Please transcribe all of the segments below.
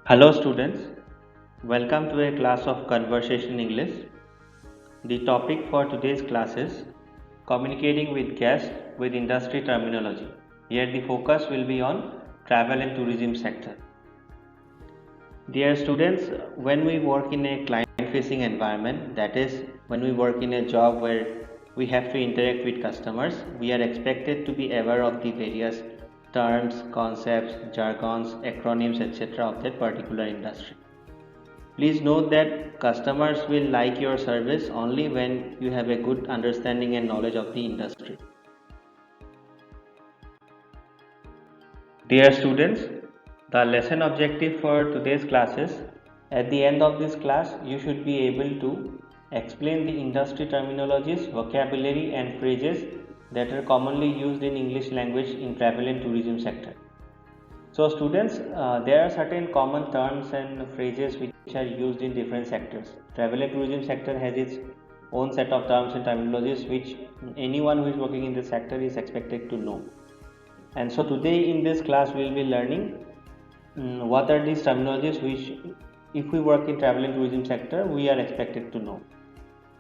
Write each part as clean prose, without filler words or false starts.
Hello students, welcome to a class of Conversation English. The topic for today's class is communicating with guests with industry terminology. Here the focus will be on travel and tourism sector. Dear students, when we work in a client facing environment, that is when we work in a job where we have to interact with customers, we are expected to be aware of the various terms, concepts, jargons, acronyms, etc. of that particular industry. Please note that customers will like your service only when you have a good understanding and knowledge of the industry. Dear students, the lesson objective for today's class is at the end of this class you should be able to explain the industry terminologies, vocabulary and phrases that are commonly used in English language in travel and tourism sector. So students, there are certain common terms and phrases which are used in different sectors. Travel and tourism sector has its own set of terms and terminologies which anyone who is working in this sector is expected to know. And so today in this class we will be learning what are these terminologies which if we work in travel and tourism sector we are expected to know.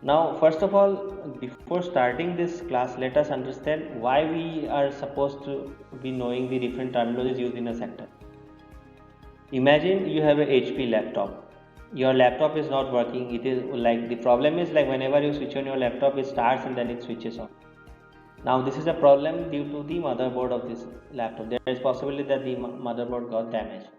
Now first of all, before starting this class, let us understand why we are supposed to be knowing the different terminologies used in a sector. Imagine you have a HP laptop. Your laptop is not working. It is like the problem is like whenever you switch on your laptop it starts and then it switches off. Now this is a problem due to the motherboard of this laptop. There is possibility that the motherboard got damaged.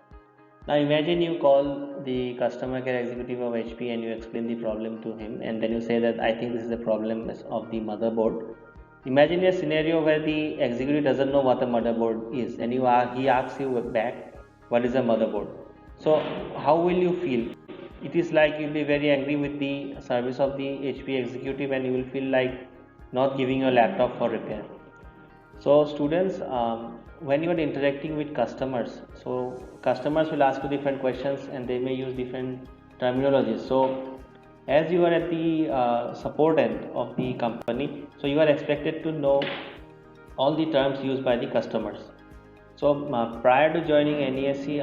Now imagine you call the customer care executive of HP and you explain the problem to him and then you say that I think this is a problem of the motherboard. Imagine a scenario where the executive doesn't know what a motherboard is and he asks you back what is a motherboard. So how will you feel? It is like you'll be very angry with the service of the HP executive and you will feel like not giving your laptop for repair. So students, when you are interacting with customers, so customers will ask you different questions and they may use different terminologies. So as you are at the support end of the company, so you are expected to know all the terms used by the customers. So prior to joining NESC,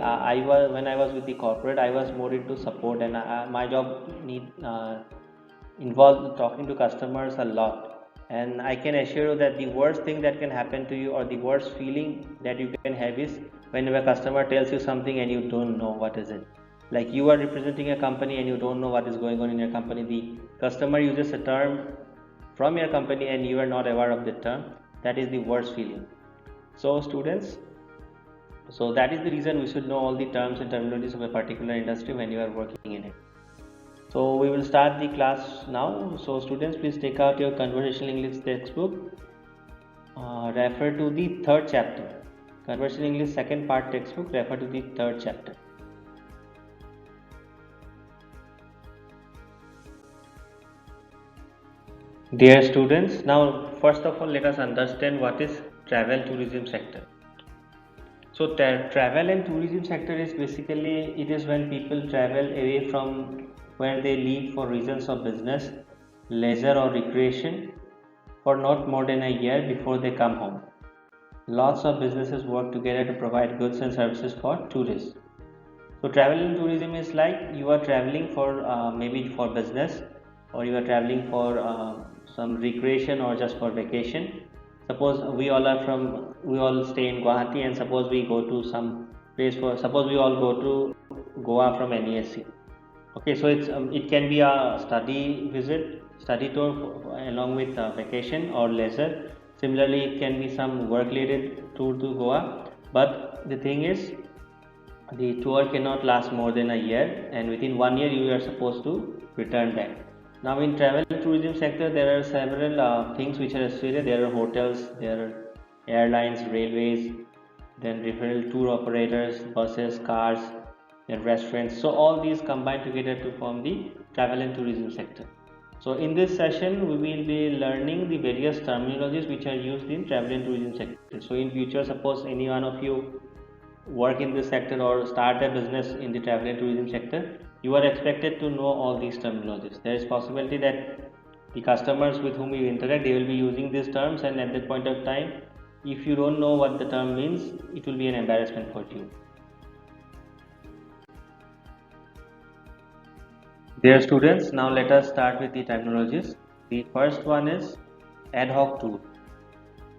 when I was with the corporate, I was more into support and my job involved talking to customers a lot. And I can assure you that the worst thing that can happen to you or the worst feeling that you can have is when a customer tells you something and you don't know what is it. Like you are representing a company and you don't know what is going on in your company. The customer uses a term from your company and you are not aware of the term. That is the worst feeling. So students, so that is the reason we should know all the terms and terminologies of a particular industry when you are working in it. So we will start the class now. So students, please take out your conversational English textbook. Refer to the third chapter. Conversational English second part textbook. Refer to the third chapter. Dear students, now first of all let us understand what is travel tourism sector. So travel and tourism sector is basically it is when people travel away from where they live for reasons of business, leisure or recreation for not more than a year before they come home. Lots of businesses work together to provide goods and services for tourists. So travel and tourism is like you are traveling for maybe for business or you are traveling for some recreation or just for vacation. Suppose we all stay in Guwahati and suppose we go to some place for suppose we all go to Goa from NESC. Okay, so it can be a study visit, study tour along with vacation or leisure. Similarly, it can be some work-related tour to Goa. But the thing is, the tour cannot last more than a year, and within 1 year you are supposed to return back. Now, in travel and tourism sector, there are several things which are associated. There are hotels, there are airlines, railways, then referral tour operators, buses, cars, and restaurants. So all these combine together to form the travel and tourism sector. So in this session we will be learning the various terminologies which are used in travel and tourism sector. So in future, suppose any one of you work in this sector or start a business in the travel and tourism sector, you are expected to know all these terminologies. There is possibility that the customers with whom you interact, they will be using these terms, and at that point of time, if you don't know what the term means, it will be an embarrassment for you. Dear students, now let us start with the terminologies. The first one is ad hoc tour.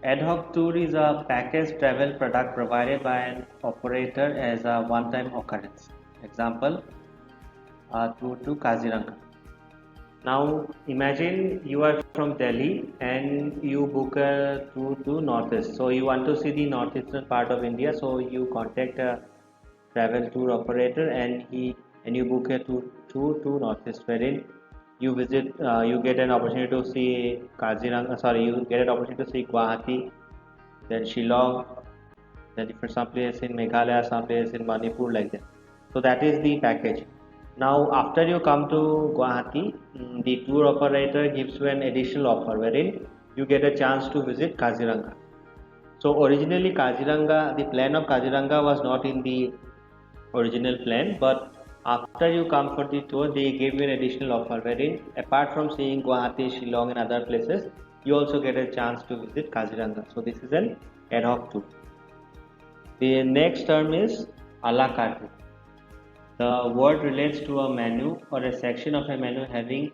Ad hoc tour is a package travel product provided by an operator as a one-time occurrence. Example, a tour to Kaziranga. Now imagine you are from Delhi and you book a tour to Northeast. So you want to see the northeastern part of India. So you contact a travel tour operator and you book a tour to Northeast, wherein you visit, you get an opportunity to see Kaziranga. Sorry, you get an opportunity to see Guwahati, then Shillong, then different some place in Meghalaya, some place in Manipur, like that. So that is the package. Now after you come to Guwahati, the tour operator gives you an additional offer wherein you get a chance to visit Kaziranga. So originally Kaziranga, the plan of Kaziranga was not in the original plan, but after you come for the tour, they give you an additional offer wherein apart from seeing Guwahati, Shillong and other places, you also get a chance to visit Kaziranga. So this is an ad hoc tour. The next term is a la carte. The word relates to a menu or a section of a menu having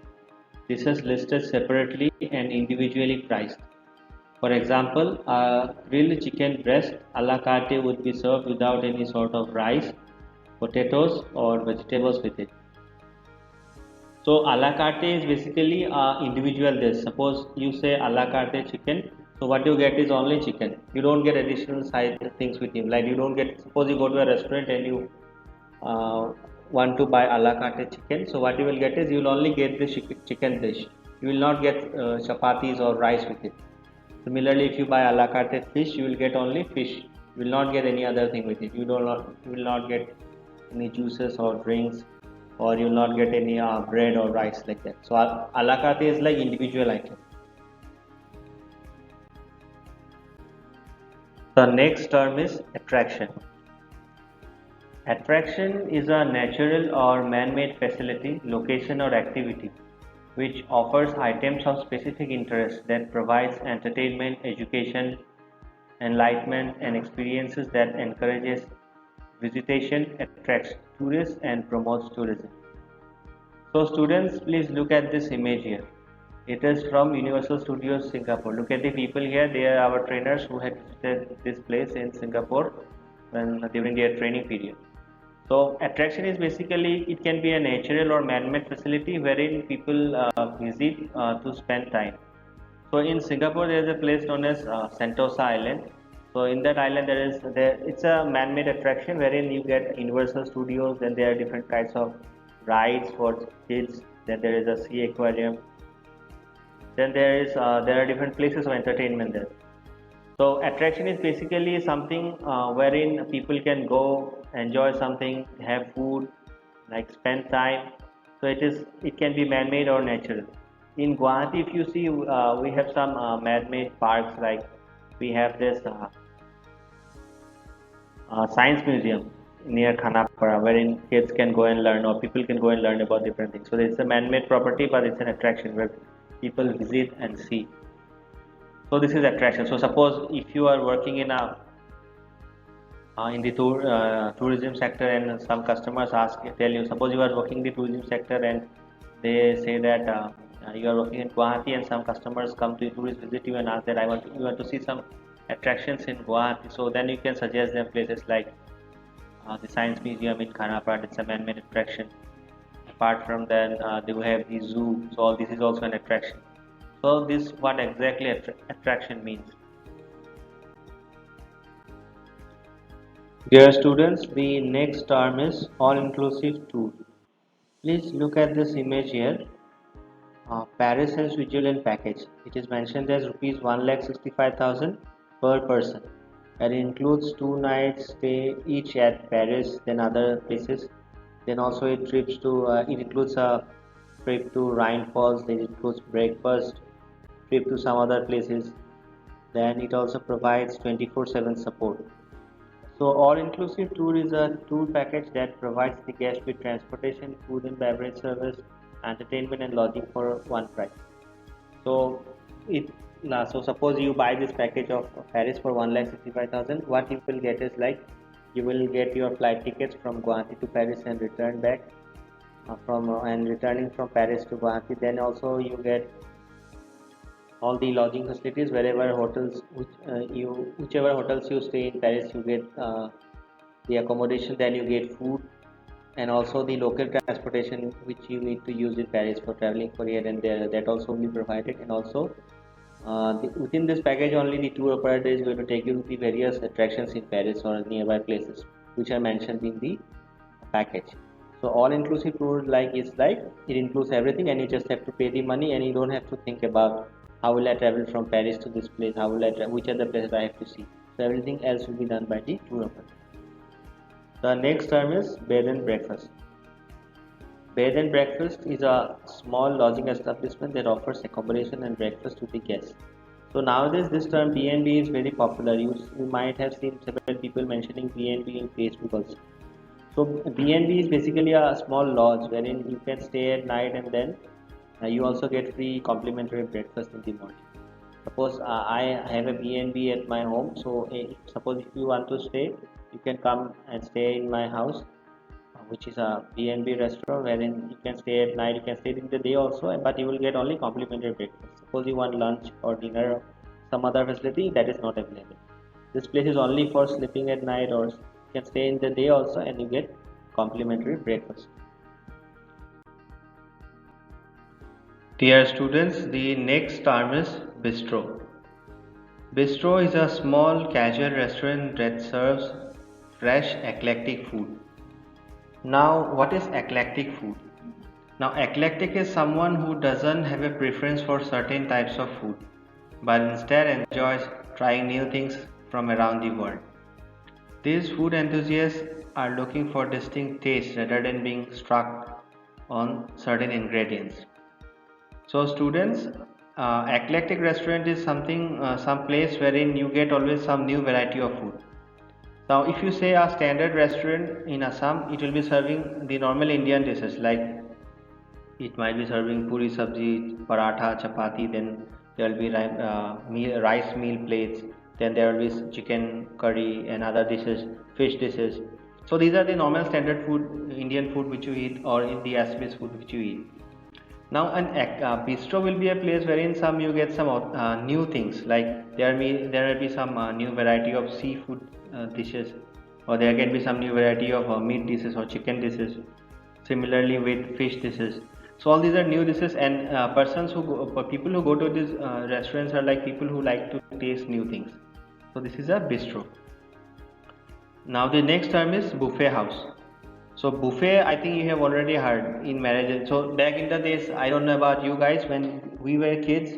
dishes listed separately and individually priced. For example, a grilled chicken breast a la carte would be served without any sort of rice, potatoes, or vegetables with it. So, a la carte is basically a individual dish. Suppose you say a la carte chicken, so what you get is only chicken. You don't get additional side things with him. Like you don't get. Suppose you go to a restaurant and you uh, want to buy a la carte chicken, so what you will get is you will only get the chicken dish. You will not get chapatis or rice with it. Similarly, if you buy a la carte fish, you will get only fish. You will not get any other thing with it. You will not get any juices or drinks, or you will not get any bread or rice like that. So a la carte is like individual item. The next term is attraction. Attraction is a natural or man-made facility, location or activity which offers items of specific interest that provides entertainment, education, enlightenment and experiences that encourages visitation, attracts tourists and promotes tourism. So students, please look at this image here. It is from Universal Studios Singapore. Look at the people here. They are our trainers who had visited this place in Singapore when during their training period. So attraction is basically it can be a natural or man-made facility wherein people visit to spend time. So in Singapore there is a place known as Sentosa Island. So in that island there it's a man-made attraction wherein you get Universal Studios. Then there are different kinds of rides for kids. Then there is a sea aquarium. Then there are different places of entertainment there. So attraction is basically something wherein people can go enjoy something, have food, like spend time. So it can be man-made or natural. In Guwahati, if you see, we have some man-made parks like we have this science museum near Khanapara, wherein kids can go and learn or people can go and learn about different things. So it's a man-made property, but it's an attraction where people visit and see. So this is attraction. So suppose if you are working in the tourism sector and some customers tell you, suppose you are working in the tourism sector and they say that you are working in Guwahati and some customers come to tourist visit you and ask that you want to see some attractions in Guwahati. So then you can suggest them places like the Science Museum in Khanapara. It's a man-made attraction. Apart from that, they will have the zoo. So all this is also an attraction. So this what exactly attraction means. Dear students, the next term is all-inclusive tour. Please look at this image here. Paris and Switzerland package. It is mentioned as rupees 1,65,000 per person. And it includes 2 nights stay each at Paris, then other places. Then also it includes a trip to Rhine Falls. Then it includes breakfast, trip to some other places. Then it also provides 24/7 support. So all-inclusive tour is a tour package that provides the guest with transportation, food and beverage service, entertainment and lodging for one price. So it so suppose you buy this package of Paris for 1,65,000. What you will get is like you will get your flight tickets from Guwahati to Paris and return back. from and returning from Paris to Guwahati, then also you get all the lodging facilities wherever hotels whichever hotels you stay in Paris, you get the accommodation, then you get food, and also the local transportation which you need to use in Paris for traveling for here and there, that also will be provided. And also within this package only the tour operator is going to take you to the various attractions in Paris or nearby places which are mentioned in the package. So all inclusive tour like it includes everything, and you just have to pay the money, and you don't have to think about how will I travel from Paris to this place, how will I which are the places I have to see. So everything else will be done by the tour operator. The next term is bed and breakfast. Bed and breakfast is a small lodging establishment that offers accommodation and breakfast to the guests. So nowadays this term B&B is very popular. You might have seen several people mentioning B&B in Facebook also. So B&B is basically a small lodge wherein you can stay at night, and then you also get free complimentary breakfast in the morning. Suppose I have a B&B at my home, so suppose if you want to stay, you can come and stay in my house, which is a B&B restaurant wherein you can stay at night, you can stay in the day also, but you will get only complimentary breakfast. Suppose you want lunch or dinner or some other facility, that is not available. This place is only for sleeping at night, or you can stay in the day also and you get complimentary breakfast. Dear students, the next term is bistro. Bistro is a small casual restaurant that serves fresh eclectic food. Now, what is eclectic food? Now, eclectic is someone who doesn't have a preference for certain types of food, but instead enjoys trying new things from around the world. These food enthusiasts are looking for distinct tastes rather than being struck on certain ingredients. So, students, eclectic restaurant is something, some place wherein you get always some new variety of food. Now, if you say a standard restaurant in Assam, it will be serving the normal Indian dishes, like it might be serving puri sabji, paratha, chapati, then there will be rice meal plates, then there will be chicken curry and other dishes, fish dishes. So these are the normal standard food, Indian food which you eat, or in the Assamese food which you eat. Now an bistro will be a place wherein some you get some new things, like there will be some new variety of seafood dishes, or there can be some new variety of meat dishes or chicken dishes. Similarly with fish dishes. So all these are new dishes, and people who go to these restaurants are like people who like to taste new things. So this is a bistro. Now the next term is buffet house. So buffet, I think you have already heard in marriages. So back in the days, I don't know about you guys, when we were kids,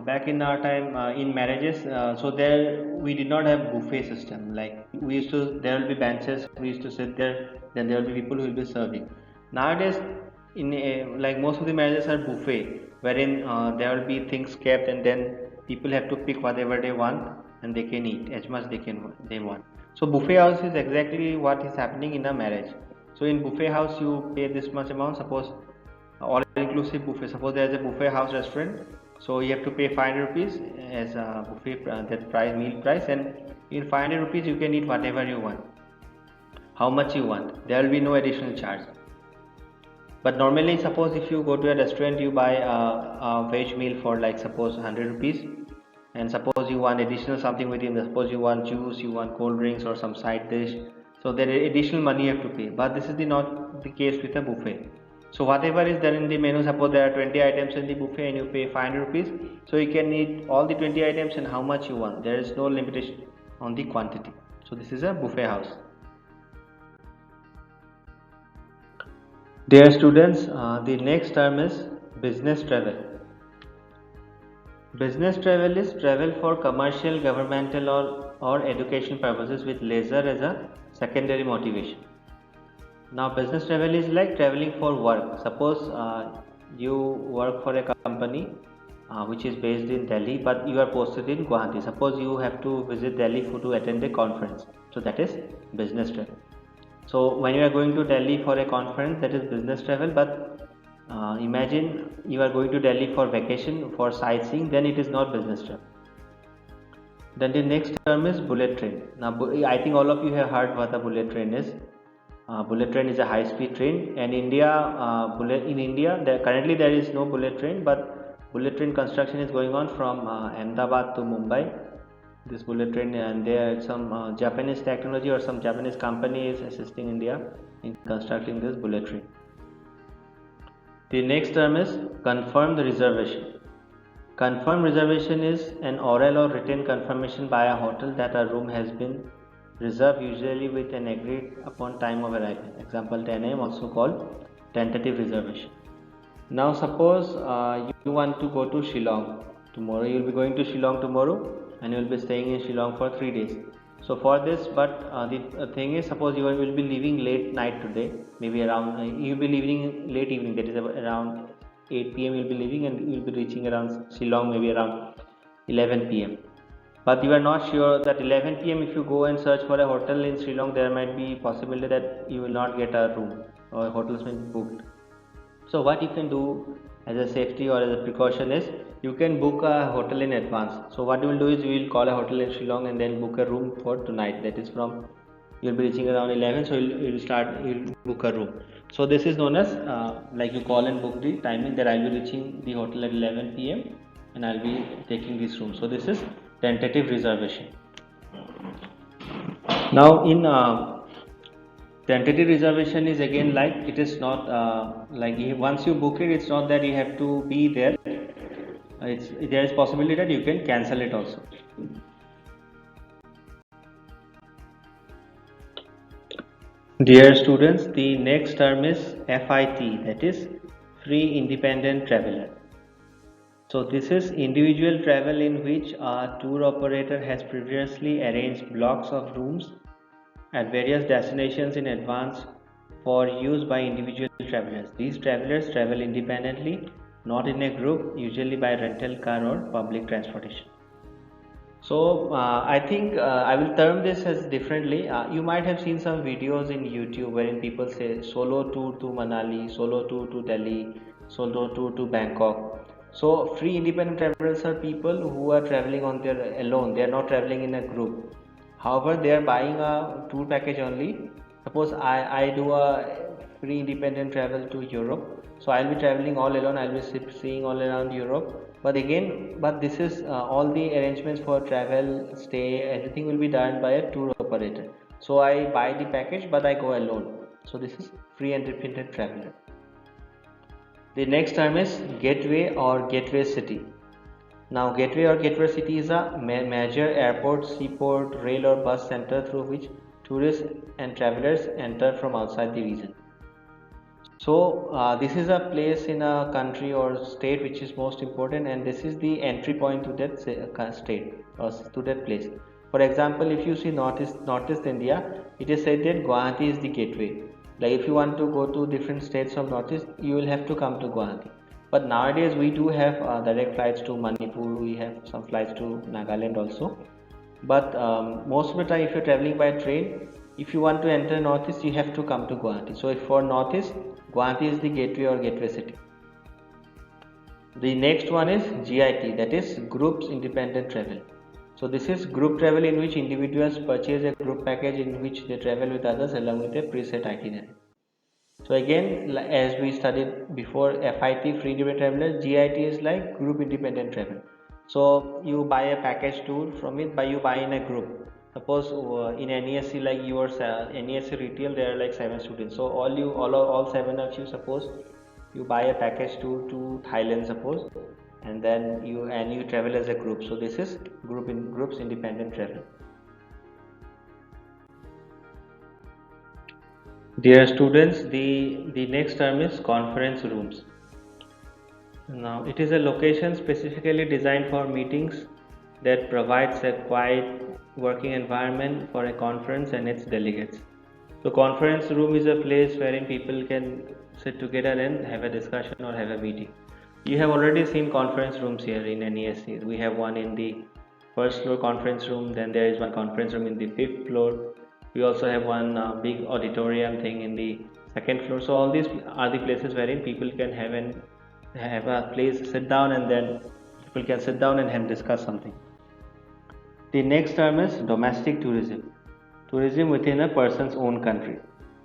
back in our time in marriages, so there we did not have buffet system. Like we used to, there will be benches, we used to sit there, then there will be people who will be serving. Nowadays, in like most of the marriages are buffet, wherein there will be things kept, and then people have to pick whatever they want, and they can eat as much they want. So buffet house is exactly what is happening in a marriage. So in buffet house you pay this much amount. Suppose all inclusive buffet, suppose there is a buffet house restaurant, so you have to pay 500 rupees as a buffet that price, meal price, and in 500 rupees you can eat whatever you want, how much you want. There will be no additional charge. But normally, suppose if you go to a restaurant, you buy a veg meal for like suppose 100 rupees, and suppose you want additional something within the, suppose you want juice, you want cold drinks or some side dish, so there is additional money you have to pay. But this is not the case with a buffet. So whatever is there in the menu, suppose there are 20 items in the buffet and you pay 500 rupees, so you can eat all the 20 items and how much you want. There is no limitation on the quantity. So this is a buffet house. Dear students, the next term is business travel. Business travel is travel for commercial, governmental, or education purposes with leisure as a secondary motivation. Now, business travel is like traveling for work. Suppose you work for a company which is based in Delhi, but you are posted in Guwahati. Suppose you have to visit Delhi to attend a conference. So that is business travel. So when you are going to Delhi for a conference, that is business travel. But imagine you are going to Delhi for vacation, for sightseeing, then it is not business travel. Then the next term is bullet train. Now I think all of you have heard what a bullet train is. Bullet train is a high-speed train, and in India, currently there is no bullet train, but bullet train construction is going on from Ahmedabad to Mumbai. This bullet train, and there some Japanese technology or some Japanese company is assisting India in constructing this bullet train. The next term is confirmed reservation. Confirmed reservation is an oral or written confirmation by a hotel that a room has been reserved, usually with an agreed upon time of arrival. Example 10 am, also called tentative reservation. Now suppose you want to go to Shillong tomorrow. You will be going to Shillong tomorrow, and you will be staying in Shillong for 3 days. So for this, but the thing is, suppose you will be leaving late night today, maybe around you will be leaving late evening, that is around 8 p.m. you will be leaving, and you will be reaching around Shillong maybe around 11 p.m. But you are not sure that 11 p.m. if you go and search for a hotel in Shillong, there might be possibility that you will not get a room or hotels may be booked. So what you can do as a safety or as a precaution is you can book a hotel in advance. So what you will do is you will call a hotel in Shillong and then book a room for tonight. That is from you will be reaching around 11. So you'll book a room. So this is known as like you call and book the timing that I will be reaching the hotel at 11 p.m. and I'll be taking this room. So this is tentative reservation. Now in tentative reservation is again like it is not like once you book it, it's not that you have to be there. There is possibility that you can cancel it also. Dear students, the next term is FIT, that is Free Independent Traveler. So this is individual travel in which a tour operator has previously arranged blocks of rooms at various destinations in advance for use by individual travelers. These travelers travel independently, not in a group, usually by rental car or public transportation. So I think I will term this as differently. You might have seen some videos in YouTube wherein people say solo tour to Manali, solo tour to Delhi, solo tour to Bangkok. So free independent travelers are people who are traveling on their alone. They are not traveling in a group. However, they are buying a tour package only. Suppose I do a free independent travel to Europe. So I'll be traveling all alone. I'll be seeing all around Europe. But this is all the arrangements for travel, stay, everything will be done by a tour operator. So I buy the package, but I go alone. So this is free independent traveler. The next term is gateway or gateway city. Now gateway or gateway city is a major airport, seaport, rail or bus center through which tourists and travelers enter from outside the region. So this is a place in a country or state which is most important, and this is the entry point to that state or to that place. For example, if you see Northeast India, it is said that Guwahati is the gateway. Like if you want to go to different states of Northeast, you will have to come to Guwahati. But nowadays we do have direct flights to Manipur, we have some flights to Nagaland also. But most of the time if you're traveling by train, if you want to enter Northeast, you have to come to Guwahati. So if for Northeast, Guwahati is the gateway or gateway city. The next one is GIT, that is Groups Independent Travel. So this is group travel in which individuals purchase a group package in which they travel with others along with a preset itinerary. So again, as we studied before, FIT, free independent traveler, GIT is like group independent travel. So you buy a package tour from it, you buy in a group. Suppose in NESC, like your NESC retail, there are like 7 students. So all 7 of you, suppose you buy a package tour to Thailand, suppose, and then you travel as a group. So this is groups independent travel. Dear students, the next term is conference rooms. Now it is a location specifically designed for meetings that provides a quiet working environment for a conference and its delegates. So conference room is a place wherein people can sit together and have a discussion or have a meeting. You have already seen conference rooms here in NESC. We have one in the first floor conference room, then there is one conference room in the 5th floor. We also have one big auditorium thing in the 2nd floor. So all these are the places wherein people can have a place, sit down, and then people can sit down and discuss something. The next term is domestic tourism. Tourism within a person's own country.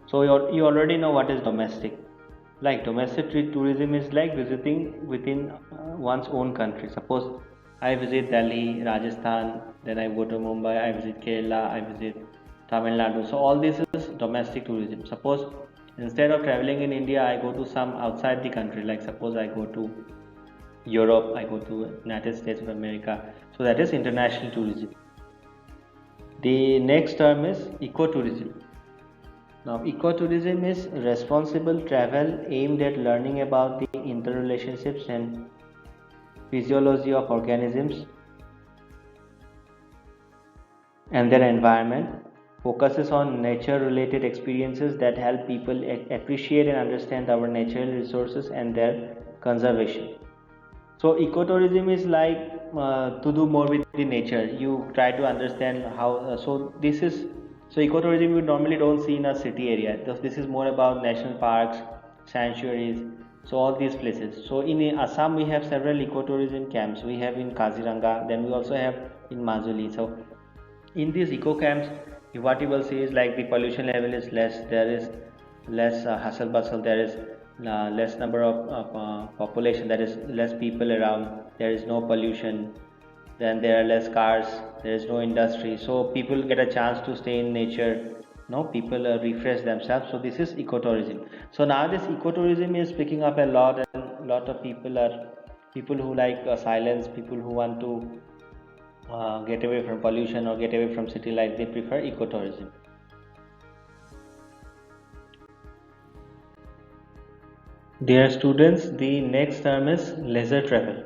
So you already know what is domestic. Like domestic tourism is like visiting within one's own country. Suppose I visit Delhi, Rajasthan, then I go to Mumbai, I visit Kerala, I visit Tamil Nadu. So all this is domestic tourism. Suppose instead of traveling in India, I go to some outside the country. Like suppose I go to Europe, I go to United States of America. So that is international tourism. The next term is ecotourism. Now, ecotourism is responsible travel aimed at learning about the interrelationships and physiology of organisms and their environment, focuses on nature related experiences that help people appreciate and understand our natural resources and their conservation. So ecotourism is like to do more with the nature. You try to understand how. So ecotourism you normally don't see in a city area. This is more about national parks, sanctuaries. So all these places. So in Assam we have several ecotourism camps. We have in Kaziranga. Then we also have in Majuli. So in these eco camps, what you will see is like the pollution level is less. There is less hustle bustle. There is less number of population, there is less people around, there is no pollution, then there are less cars, there is no industry, so people get a chance to stay in nature. No, people refresh themselves. So this is ecotourism. So now this ecotourism is picking up a lot, and a lot of people are people who like silence, people who want to get away from pollution or get away from city life, they prefer ecotourism. Dear students, the next term is leisure travel.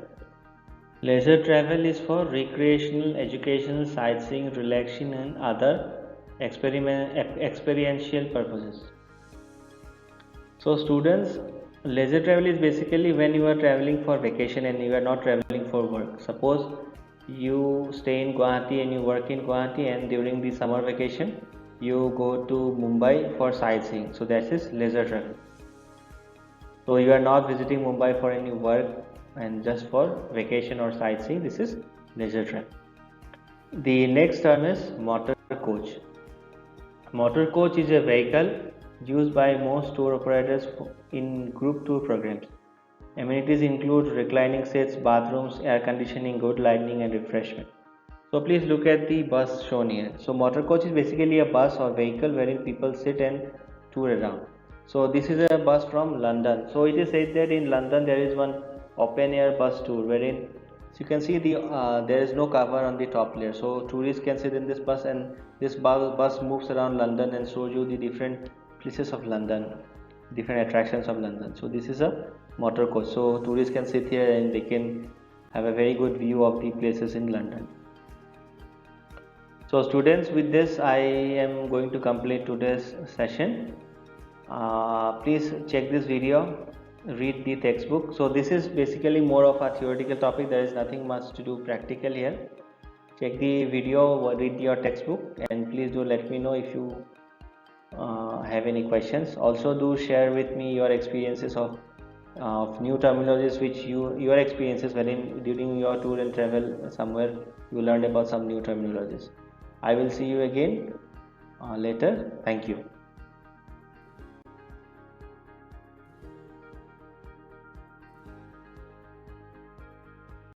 Leisure travel is for recreational, educational, sightseeing, relaxation, and other experiential purposes. So, students, leisure travel is basically when you are traveling for vacation and you are not traveling for work. Suppose you stay in Guwahati and you work in Guwahati, and during the summer vacation you go to Mumbai for sightseeing. So, that is leisure travel. So you are not visiting Mumbai for any work and just for vacation or sightseeing. This is leisure travel. The next term is motor coach. Motor coach is a vehicle used by most tour operators in group tour programs. Amenities include reclining seats, bathrooms, air conditioning, good lighting, and refreshment. So please look at the bus shown here. So motor coach is basically a bus or vehicle wherein people sit and tour around. So this is a bus from London. So it is said that in London there is one open air bus tour wherein, so you can see there is no cover on the top layer. So tourists can sit in this bus, and this bus moves around London and shows you the different places of London, different attractions of London. So this is a motor coach. So tourists can sit here and they can have a very good view of the places in London. So students, with this I am going to complete today's session. Please check this video, read the textbook. So this is basically more of a theoretical topic. There is nothing much to do practical here. Check the video, read your textbook, and please do let me know if you have any questions. Also do share with me your experiences of new terminologies which your experiences wherein during your tour and travel somewhere you learned about some new terminologies. I will see you again later. Thank you.